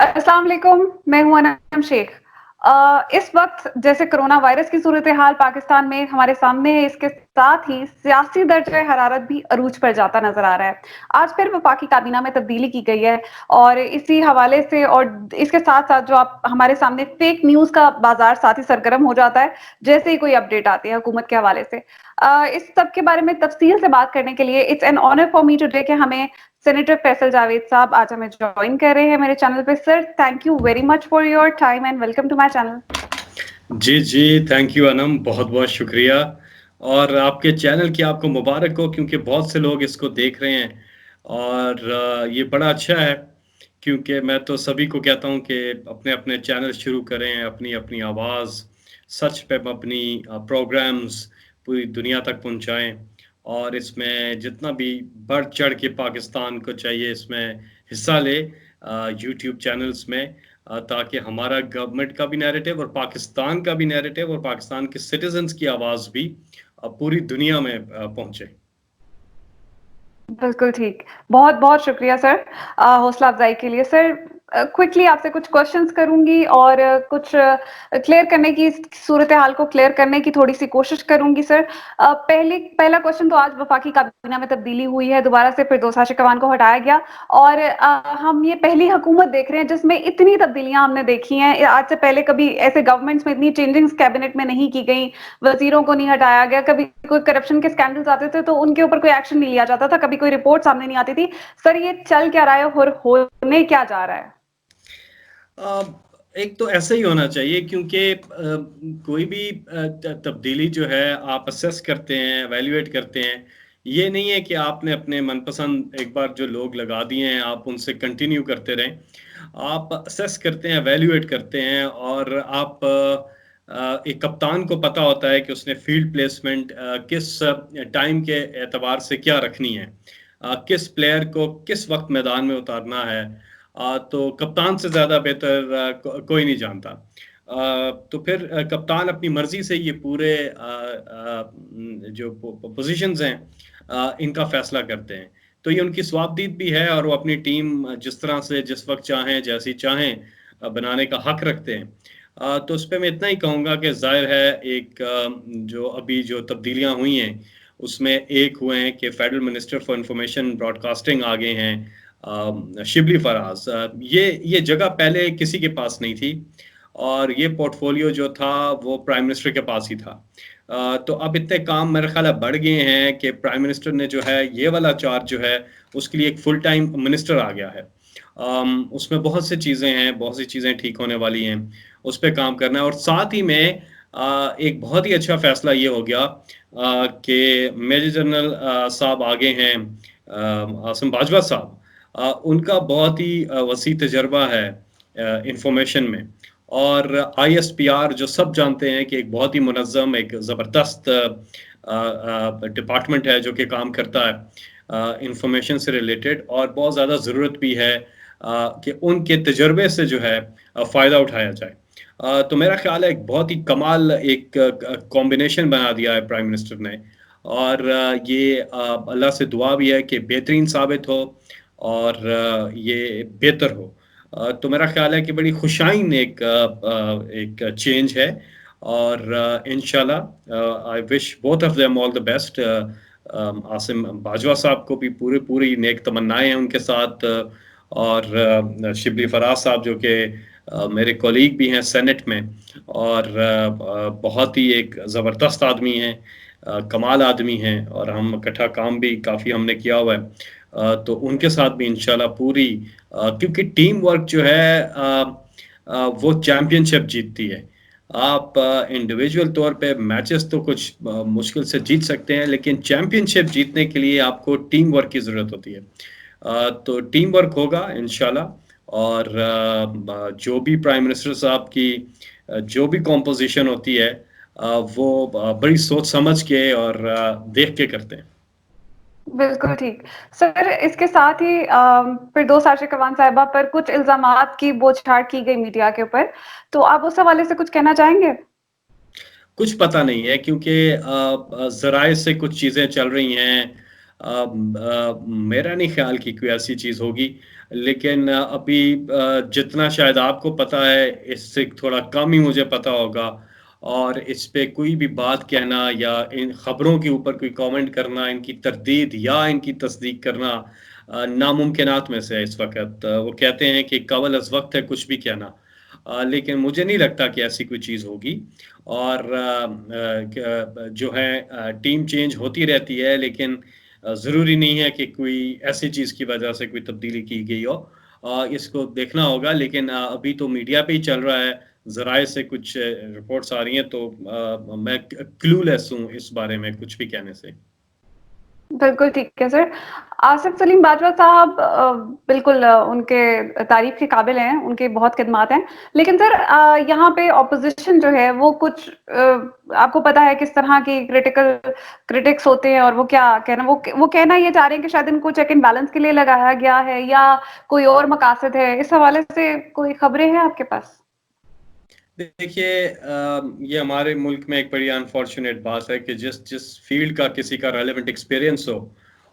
अस्सलाम वालेकुम, मैं हूँ अनम शेख। इस वक़्त जैसे कोरोना वायरस की सूरत-ए-हाल पाकिस्तान में हमारे सामने है, इसके साथ ही सियासी दर्जे हरारत भी अरूज पर जाता नज़र आ रहा है। आज फिर वफाकी काबीना में तब्दीली की गई है और इसी हवाले से और इसके साथ-साथ जो आप हमारे सामने फेक न्यूज़ का बाज़ार साथ ही सरगर्म हो जाता है, जैसे ही कोई अपडेट आती है हुकूमत के हवाले से। इस सब के बारे में तफ़सील से बात करने के लिए it's an honour for me today कि हमें सेनेटर फैसल जावेद साहब आज हमें जॉइन कर रहे हैं मेरे चैनल पे। Sir, thank you very much for your time and welcome to my channel. जी, जी, थैंक यू अनम, बहुत-बहुत शुक्रिया और आपके चैनल की आपको मुबारक हो क्योंकि बहुत से लोग इसको देख रहे हैं और ये बड़ा अच्छा है क्योंकि मैं तो सभी को कहता हूँ कि अपने-अपने चैनल शुरू करें, अपनी-अपनी आवाज़ सच पे अपनी प्रोग्राम्स पूरी दुनिया तक पहुँचाएँ और इसमें जितना भी बढ़-चढ़ के पाकिस्तान को चाहिए इसमें हिस्सा ले यूट्यूब चैनल्स में ताकि हमारा गवर्नमेंट का भी नैरेटिव और पाकिस्तान का भी नैरेटिव और पाकिस्तान के सिटीज़न्स की आवाज़ भी पूरी दुनिया में पहुँचे। बिल्कुल ठीक। बहुत-बहुत शुक्रिया सर हौसला अफ़ज़ाई के लिए। सर क्विकली आपसे कुछ क्वेश्चन्स करूँगी और कुछ क्लियर करने की सूरत-ए-हाल को क्लियर करने की थोड़ी-सी कोशिश करूँगी सर। पहला क्वेश्चन तो आज वफाकी काबीना में तब्दीली हुई है, दोबारा से फिरदौस आशिक़ को हटाया गया और हम ये पहली हुकूमत देख रहे हैं जिसमें इतनी तब्दीलियाँ हमने देखी हैं। आज से पहले कभी ऐसे गवर्नमेंट्स में इतनी चेंजिंग्स कैबिनेट में नहीं की गई, वज़ीरों को नहीं हटाया गया, कभी कोई करप्शन के स्कैंडल्स आते थे तो उनके ऊपर कोई एक्शन नहीं लिया जाता था, कभी कोई रिपोर्ट सामने नहीं आती थी। सर ये चल क्या रहा है और होने क्या जा रहा है? एक तो ऐसा ही होना चाहिए क्योंकि कोई भी तब्दीली जो है आप असेस करते हैं, एवैल्यूएट करते हैं। ये नहीं है कि आपने अपने मनपसंद एक बार जो लोग लगा दिए हैं, आप उनसे कंटिन्यू करते रहें। आप असेस करते हैं, एवैल्यूएट करते हैं और आप एक कप्तान को पता होता है कि उसने फील्ड प्लेसमेंट किस टाइम के एतबार से क्या रखनी है। किस प्लेयर को किस वक़्त मैदान में उतारना है। तो कप्तान से ज़्यादा बेहतर कोई नहीं जानता। तो फिर कप्तान अपनी मर्ज़ी से ये पूरे जो पोज़ीशंस हैं इनका फ़ैसला करते हैं। तो ये उनकी स्वाबदीद भी है और वो अपनी टीम जिस तरह से जिस वक़्त चाहें, जैसी चाहें बनाने का हक रखते हैं। तो उसपे मैं इतना ही कहूँगा कि ज़ाहिर है एक जो अभी जो तब्दीलियाँ हुई हैं, उसमें एक हुए हैं कि federal minister for information broadcasting आ गए हैं शिबली फराज। ये जगह पहले किसी के पास नहीं थी और ये पोर्टफोलियो जो था वो प्राइम मिनिस्टर के पास ही था। तो अब इतने काम मेरा ख़्याल है बढ़ गए हैं कि प्राइम मिनिस्टर ने जो है ये वाला चार्ज जो है उसके लिए एक फुल टाइम मिनिस्टर आ गया है। उसमें बहुत सी चीज़ें हैं, बहुत सी चीज़ें ठीक होने वाली हैं, उस पे काम करना है और साथ ही में एक बहुत ही अच्छा फ़ैसला ये हो गया कि मेजर जनरल साहब आगे हैं आसिम बाजवा साहब। उनका बहुत ही वसी तजर्बा है इन्फॉर्मेशन में और आईएसपीआर जो सब जानते हैं कि एक बहुत ही मुनज़्ज़म, एक ज़बरदस्त डिपार्टमेंट है जो कि काम करता है इन्फॉर्मेशन से रिलेटेड और बहुत ज़्यादा ज़रूरत भी है कि उनके तजर्बे से जो है फ़ायदा उठाया जाए। तो मेरा ख़्याल है एक बहुत ही कमाल एक कॉम्बिनेशन बना दिया है प्राइम मिनिस्टर ने और ये अल्लाह से दुआ भी है कि बेहतरीन साबित हो और ये बेहतर हो। तो मेरा ख़्याल है कि बड़ी खुशाइन एक चेंज है और इंशाल्लाह I wish both of them all the best. Asim Bajwa साहब को भी पूरी नेक तमन्नाएँ हैं उनके साथ और शिबली फराज साहब जो कि मेरे कॉलीग भी हैं सेनेट में और बहुत ही एक ज़बरदस्त आदमी हैं कमाल आदमी हैं और हम इकट्ठा काम भी काफ़ी हमने किया हुआ है। तो उनके साथ भी इंशाल्लाह पूरी क्योंकि टीम वर्क जो है वो चैंपियनशिप जीतती है। आप इंडिविजुअल तौर पे मैचेस तो कुछ मुश्किल से जीत सकते हैं, लेकिन चैंपियनशिप जीतने के लिए आपको टीम वर्क की ज़रूरत होती है। तो टीम वर्क होगा इंशाल्लाह और जो भी प्राइम मिनिस्टर साहब की जो भी कॉम्पोज़िशन होती है वो बड़ी सोच समझ के और देख के करते हैं। बिल्कुल ठीक। सर इसके साथ ही फिरदौस आशिक़ साहिबा पर कुछ इल्ज़ामात की बौछार की गई मीडिया के ऊपर, तो आप उस हवाले से कुछ कहना चाहेंगे? कुछ पता नहीं है क्योंकि ज़राए से कुछ चीज़ें चल रही हैं। मेरा नहीं ख्याल कि कोई ऐसी चीज़ होगी, लेकिन अभी जितना शायद आपको पता है, इससे थोड़ा कम ही मुझे पता होगा और इस पे कोई भी बात कहना या इन खबरों के ऊपर कोई कमेंट करना, इनकी तरदीद या इनकी तस्दीक करना नामुमकिनात में से है इस वक़्त। वो कहते हैं कि क़ब्ल अज़ वक़्त है कुछ भी कहना। लेकिन मुझे नहीं लगता कि ऐसी कोई चीज़ होगी और जो है टीम चेंज होती रहती है लेकिन ज़रूरी नहीं है कि कोई ऐसी चीज़ की वजह से कोई तब्दीली की गई हो। इसको देखना होगा लेकिन अभी तो मीडिया पे ही चल रहा है, ज़राए से कुछ रिपोर्ट्स आ रही हैं तो मैं क्लूलेस हूँ इस बारे में कुछ भी कहने से। बिल्कुल ठीक है सर। आसिफ सलीम बाजवा साहब बिल्कुल उनके तारीफ़ के काबिल हैं, उनकी बहुत खिदमत हैं। लेकिन सर यहाँ पे ऑपोज़िशन जो है वो कुछ आपको पता है किस तरह की क्रिटिक्स होते हैं और वो क्या कहना वो कहना ये चाह रहे हैं कि शायद इनको चेक एंड बैलेंस के लिए लगाया गया है या कोई और मकासद है। इस हवाले से कोई खबरें हैं आपके पास? देखिए ये हमारे मुल्क में एक बड़ी अनफॉर्चुनेट बात है कि जिस जिस फील्ड का किसी का रेलेवेंट एक्सपीरियंस हो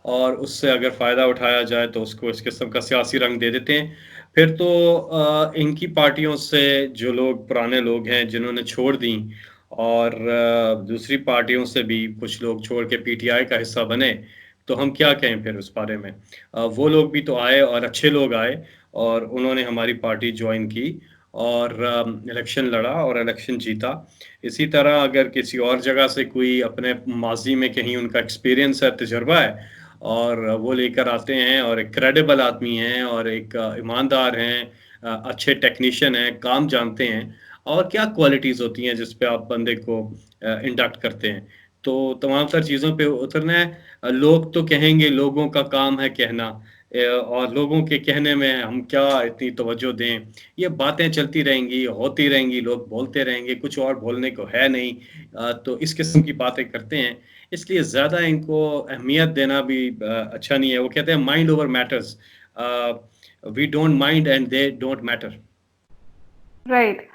और उससे अगर फ़ायदा उठाया जाए तो उसको इस किस्म का सियासी रंग दे देते हैं। फिर तो इनकी पार्टियों से जो लोग पुराने लोग हैं जिन्होंने छोड़ दी और दूसरी पार्टियों से भी कुछ लोग छोड़ के पीटीआई का हिस्सा बने, तो हम क्या कहें फिर उस बारे में? वो लोग भी तो आए और अच्छे लोग आए और उन्होंने हमारी पार्टी जॉइन की और इलेक्शन लड़ा और इलेक्शन जीता। इसी तरह अगर किसी और जगह से कोई अपने माज़ी में कहीं उनका एक्सपीरियंस है, तजुर्बा है और वो लेकर आते हैं और एक क्रेडिबल आदमी हैं और एक ईमानदार हैं, अच्छे टेक्नीशियन हैं, काम जानते हैं और क्या क्वालिटीज़ होती हैं जिस पे आप बंदे को इंडक्ट करते हैं। तो तमाम तर चीज़ों पे उतरना है। लोग तो कहेंगे, लोगों का काम है कहना और लोगों के कहने में हम क्या इतनी तवज्जो दें। ये बातें चलती रहेंगी, होती रहेंगी, लोग बोलते रहेंगे, कुछ और बोलने को है नहीं। तो इस किस्म की बातें करते हैं, इसलिए ज़्यादा इनको अहमियत देना भी अच्छा नहीं है। वो कहते हैं mind over matters we don't mind and they don't matter. Right.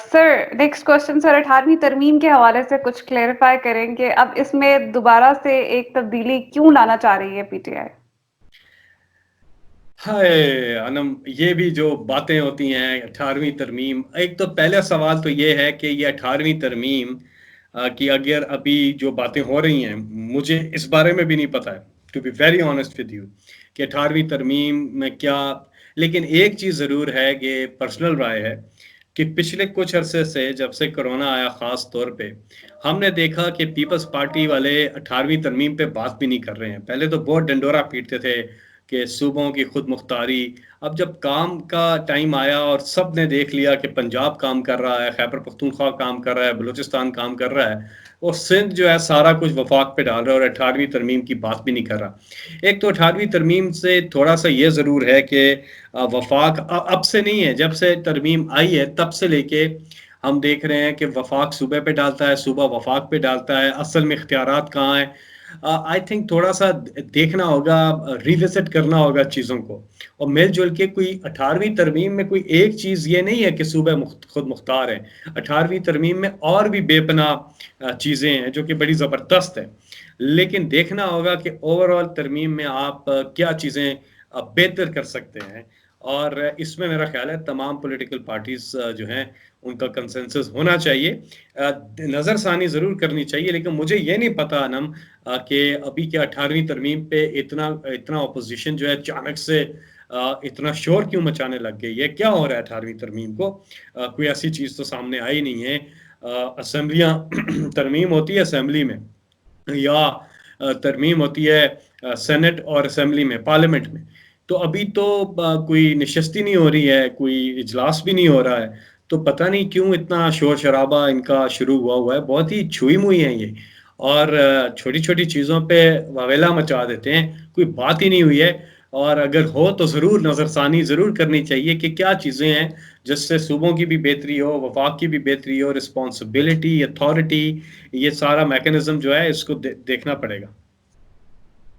Sir next question sir 18वीं तरमीम के हवाले से कुछ क्लेरिफाई करेंगे अब इसमें दोबारा से एक तब्दीली क्यों लाना चाह रही है पीटीआई? हाय! अनम ये भी जो बातें होती हैं 18वीं तरमीम, एक तो पहला सवाल तो ये है कि ये 18वीं तरमीम कि अगर अभी जो बातें हो रही हैं, मुझे इस बारे में भी नहीं पता है, to be very honest with you कि 18वीं तरमीम में क्या लेकिन एक चीज़ ज़रूर है कि पर्सनल राय है कि पिछले कुछ अरसे से जब से कोरोना आया ख़ास तौर पे, हमने देखा कि पीपल्स पार्टी वाले 18वीं तरमीम पे बात भी नहीं कर रहे हैं। पहले तो बहुत ढिंढोरा पीटते थे कि सूबों की खुद मुख्तारी। अब जब काम का टाइम आया और सब ने देख लिया कि पंजाब काम कर रहा है, खैबर पख्तूनख्वा काम कर रहा है, बलूचिस्तान काम कर रहा है और सिंध जो है सारा कुछ वफाक पे डाल रहा है और 18वीं तरमीम की बात भी नहीं कर रहा। एक तो 18वीं तरमीम से थोड़ा-सा ये ज़रूर है कि वफाक अब से नहीं है, जब से तरमीम आई है तब से लेके हम देख रहे हैं कि वफाक सूबे पे डालता है, सूबा वफाक पे डालता है, असल में इख्तियारात कहाँ हैं? आई थिंक थोड़ा-सा देखना होगा, रिविज़िट करना होगा चीज़ों को और मिल-जुल के कोई 18वीं तरमीम में कोई एक चीज़ ये नहीं है कि सूबे खुद मुख्तार हैं। 18वीं तरमीम में और भी बेपनाह चीज़ें हैं जो कि बड़ी ज़बरदस्त हैं। लेकिन देखना होगा कि ओवरऑल तरमीम में आप क्या चीज़ें बेहतर कर सकते हैं और इसमें मेरा ख़्याल है तमाम पॉलिटिकल पार्टीज़ जो हैं उनका कंसेंसस होना चाहिए। नज़रसानी ज़रूर करनी चाहिए लेकिन मुझे ये नहीं पता अनम कि अभी क्या 18वीं तरमीम पे इतना इतना ऑपोज़िशन जो है अचानक से इतना शोर क्यों मचाने लग गई है? क्या हो रहा है 18वीं तरमीम को? कोई ऐसी चीज़ तो सामने आई नहीं है। असेंबलियाँ तरमीम होती है असेंबली में या तरमीम होती है सेनेट और असेंबली में, पार्लियामेंट में। तो अभी तो कोई नशस्त ही नहीं हो रही है, कोई इजलास भी नहीं हो रहा है, तो पता नहीं क्यों इतना शोर-शराबा इनका शुरू हुआ हुआ है। बहुत ही छुई-मुई हैं ये और छोटी-छोटी चीज़ों पे वावेला मचा देते हैं, कोई बात ही नहीं हुई है और अगर हो तो ज़रूर नज़रसानी ज़रूर करनी चाहिए कि क्या चीज़ें हैं, जिससे सूबों की भी बेहतरी हो, वफ़ाक की भी बेहतरी हो, रिस्पॉन्सिबिलिटी, अथॉरिटी ये सारा मैकेनिज़्म जो है इसको देखना पड़ेगा।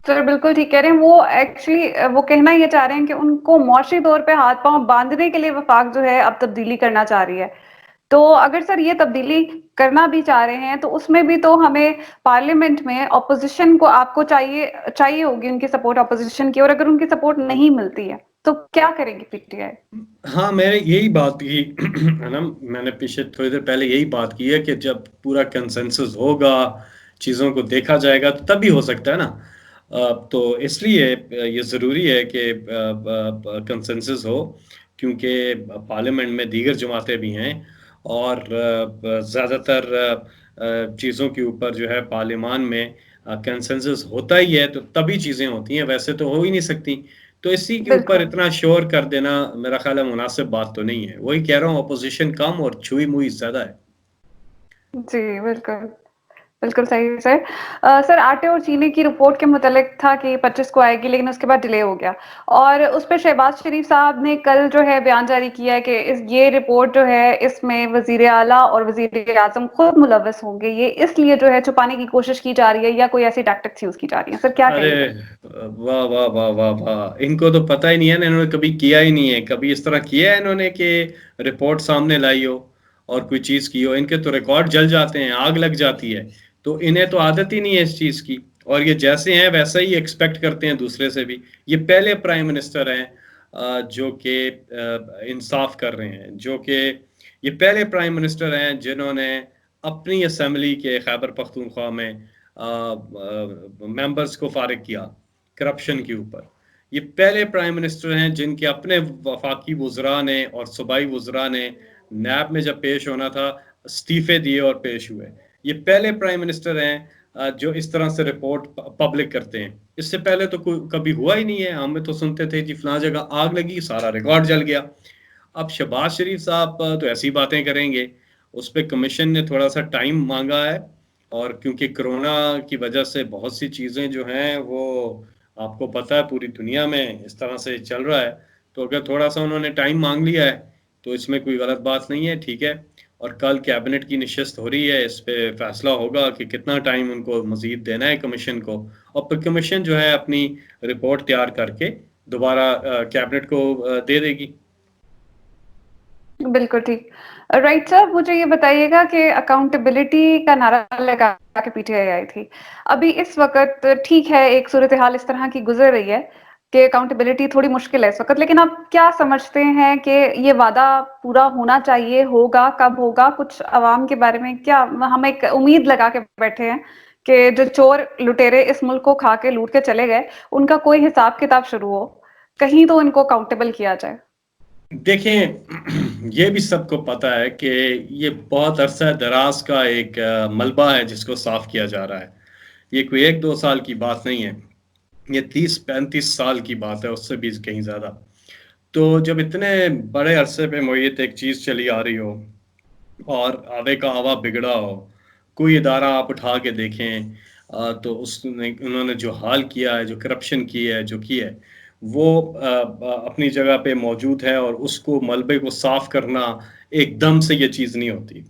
सर बिल्कुल ठीक कह रहे हैं। वो एक्चुअली वो कहना ये चाह रहे हैं कि उनको मौशी तौर पे हाथ-पाँव बाँधने के लिए वफ़ाक जो है अब तब्दीली करना चाह रही है। تو اگر سر یہ تبدیلی کرنا بھی چاہ رہے ہیں تو اس میں بھی تو ہمیں پارلیمنٹ میں اپوزیشن کو آپ کو چاہیے ہوگی ان کی سپورٹ اپوزیشن کی، اور اگر ان کی سپورٹ نہیں ملتی ہے تو کیا کرے گی پی ٹی آئی؟ ہاں میں نے یہی بات کی ہے نا، میں نے پیچھے تھوڑی دیر پہلے یہی بات کی ہے کہ جب پورا کنسنسس ہوگا، چیزوں کو دیکھا جائے گا تو تب ہی ہو سکتا ہے نا۔ تو اس لیے یہ ضروری ہے کہ کنسنسس ہو، کیونکہ پارلیمنٹ میں دیگر جماعتیں بھی ہیں، اور زیادہ تر چیزوں کے اوپر جو ہے پارلیمان میں کنسنسس ہوتا ہی ہے تو تبھی چیزیں ہوتی ہیں، ویسے تو ہو ہی نہیں سکتی۔ تو اسی کے اوپر بالکل اتنا شور کر دینا میرا خیال ہے مناسب بات تو نہیں ہے۔ وہی کہہ رہا ہوں، اپوزیشن کم اور چھوئی موئی زیادہ ہے۔ جی، بالکل بالکل صحیح سر۔ سر آٹے اور چینی کی رپورٹ کے متعلق تھا کہ 25 کو آئے گی، لیکن اس کے بعد ڈیلے ہو گیا، اور اس پہ شہباز شریف صاحب نے کل جو ہے بیان جاری کیا ہے کہ یہ رپورٹ جو ہے اس میں وزیر اعلیٰ اور وزیر اعظم خود ملوث ہوں گے، یہ اس لیے جو ہے چھپانے کی کوشش کی جا رہی ہے یا کوئی ایسی ٹیکٹکس یوز کی جا رہی ہیں؟ سر کیا ارے کہیں گے؟ واہ واہ واہ واہ واہ، ان کو تو پتہ ہی نہیں ہے نا، انہوں نے کبھی کیا ہی نہیں ہے، کبھی اس طرح کیا ہے انہوں نے کہ رپورٹ سامنے لائی ہو اور کوئی چیز کی ہو۔ ان کے تو ریکارڈ جل جاتے ہیں، آگ لگ جاتی ہے، تو انہیں تو عادت ہی نہیں ہے اس چیز کی، اور یہ جیسے ہیں ویسا ہی ایکسپیکٹ کرتے ہیں دوسرے سے بھی۔ یہ پہلے پرائم منسٹر ہیں جو کہ انصاف کر رہے ہیں، جو کہ یہ پہلے پرائم منسٹر ہیں جنہوں نے اپنی اسمبلی کے خیبر پختونخوا میں ممبرز کو فارغ کیا کرپشن کے اوپر۔ یہ پہلے پرائم منسٹر ہیں جن کے اپنے وفاقی وزراء نے اور صوبائی وزراء نے نیب میں جب پیش ہونا تھا استعفے دیے اور پیش ہوئے۔ یہ پہلے پرائم منسٹر ہیں جو اس طرح سے رپورٹ پبلک کرتے ہیں۔ اس سے پہلے تو کبھی ہوا ہی نہیں ہے، ہمیں تو سنتے تھے جی فلاں جگہ آگ لگی، سارا ریکارڈ جل گیا۔ اب شہباز شریف صاحب تو ایسی باتیں کریں گے، اس پہ کمیشن نے تھوڑا سا ٹائم مانگا ہے، اور کیونکہ کرونا کی وجہ سے بہت سی چیزیں جو ہیں وہ آپ کو پتہ ہے پوری دنیا میں اس طرح سے چل رہا ہے، تو اگر تھوڑا سا انہوں نے ٹائم مانگ لیا ہے تو اس میں کوئی غلط بات نہیں ہے، ٹھیک ہے۔ اور کل کیبنٹ کی نشست ہو رہی ہے، اس پہ فیصلہ ہوگا کہ کتنا ٹائم ان کو مزید دینا ہے کمیشن کو، اور پھر کمیشن جو ہے اپنی رپورٹ تیار کر کے دوبارہ کیبنٹ کو دے دے گی۔ بالکل ٹھیک۔ رائٹ سر، مجھے یہ بتائیے گا کہ اکاؤنٹیبلٹی کا نعرہ لگا کے پی ٹی آئی آئی تھی، ابھی اس وقت ٹھیک ہے ایک صورتحال اس طرح کی گزر رہی ہے کہ اکاؤنٹیبلٹی تھوڑی مشکل ہے اس وقت، لیکن آپ کیا سمجھتے ہیں کہ یہ وعدہ پورا ہونا چاہیے، ہوگا، کب ہوگا؟ کچھ عوام کے بارے میں کیا ہم ایک امید لگا کے بیٹھے ہیں کہ جو چور لٹیرے اس ملک کو کھا کے لوٹ کے چلے گئے ان کا کوئی حساب کتاب شروع ہو، کہیں تو ان کو اکاؤنٹیبل کیا جائے؟ دیکھیں، یہ بھی سب کو پتہ ہے کہ یہ بہت عرصہ دراز کا ایک ملبہ ہے جس کو صاف کیا جا رہا ہے۔ یہ کوئی 1-2 سال کی بات نہیں ہے، یہ 30-35 سال کی بات ہے، اس سے بھی کہیں زیادہ۔ تو جب اتنے بڑے عرصے پہ محیط ایک چیز چلی آ رہی ہو اور آوے کا آوا بگڑا ہو، کوئی ادارہ آپ اٹھا کے دیکھیں تو انہوں نے جو حال کیا ہے، جو کرپشن کی ہے، جو کی ہے، وہ اپنی جگہ پہ موجود ہے، اور اس کو ملبے کو صاف کرنا ایک دم سے یہ چیز نہیں ہوتی،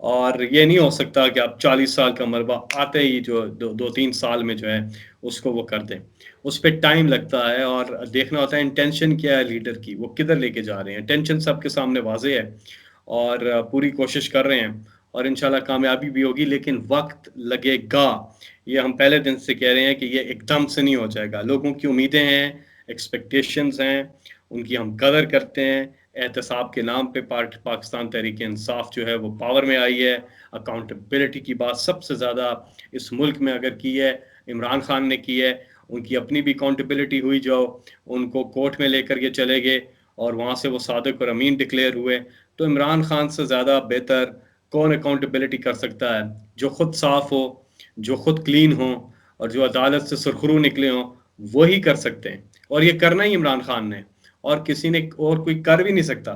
اور یہ نہیں ہو سکتا کہ آپ 40 سال کا ملبہ آتے ہی جو 2-3 سال میں جو ہے اس کو وہ کر دیں۔ اس پہ ٹائم لگتا ہے، اور دیکھنا ہوتا ہے انٹینشن کیا ہے لیڈر کی، وہ کدھر لے کے جا رہے ہیں۔ انٹینشن سب کے سامنے واضح ہے، اور پوری کوشش کر رہے ہیں، اور انشاءاللہ کامیابی بھی ہوگی، لیکن وقت لگے گا۔ یہ ہم پہلے دن سے کہہ رہے ہیں کہ یہ ایک دم سے نہیں ہو جائے گا۔ لوگوں کی امیدیں ہیں، ایکسپیکٹیشنز ہیں، ان کی ہم قدر کرتے ہیں۔ احتساب کے نام پہ پاکستان تحریک انصاف جو ہے وہ پاور میں آئی ہے۔ اکاؤنٹیبلٹی کی بات سب سے زیادہ اس ملک میں اگر کی ہے عمران خان نے کی ہے، ان کی اپنی بھی اکاؤنٹیبلٹی ہوئی، جو ان کو کورٹ میں لے کر کے چلے گئے اور وہاں سے وہ صادق اور امین ڈکلیئر ہوئے۔ تو عمران خان سے زیادہ بہتر کون اکاؤنٹیبلٹی کر سکتا ہے؟ جو خود صاف ہو، جو خود کلین ہوں، اور جو عدالت سے سرخرو نکلے ہوں، وہی کر سکتے ہیں، اور یہ کرنا ہی عمران خان نے، اور کسی نے اور کوئی کر بھی نہیں سکتا،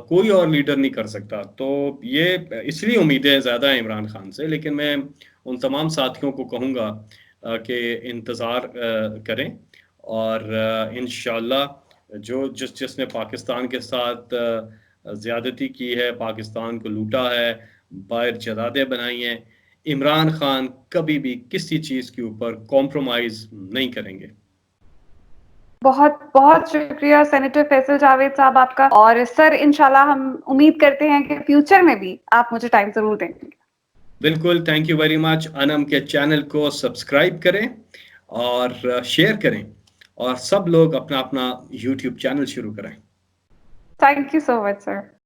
کوئی اور لیڈر نہیں کر سکتا۔ تو یہ اس لیے امیدیں زیادہ ہیں عمران خان سے، لیکن میں ان تمام ساتھیوں کو کہوں گا کہ انتظار کریں، اور انشاءاللہ جس نے پاکستان کے ساتھ زیادتی کی ہے، پاکستان کو لوٹا ہے، باہر جدادیں بنائی ہیں، عمران خان کبھی بھی کسی چیز کے اوپر کمپرومائز نہیں کریں گے۔ बहुत बहुत शुक्रिया सेनेटर फैसल जावेद साहब आपका, और सर इंशाल्लाह हम उम्मीद करते हैं कि फ्यूचर में भी आप मुझे टाइम जरूर देंगे। बिल्कुल, thank you very much. Anam के चैनल को सब्सक्राइब करें और शेयर करें, और सब लोग अपना अपना यूट्यूब चैनल शुरू करें। Thank you so much sir.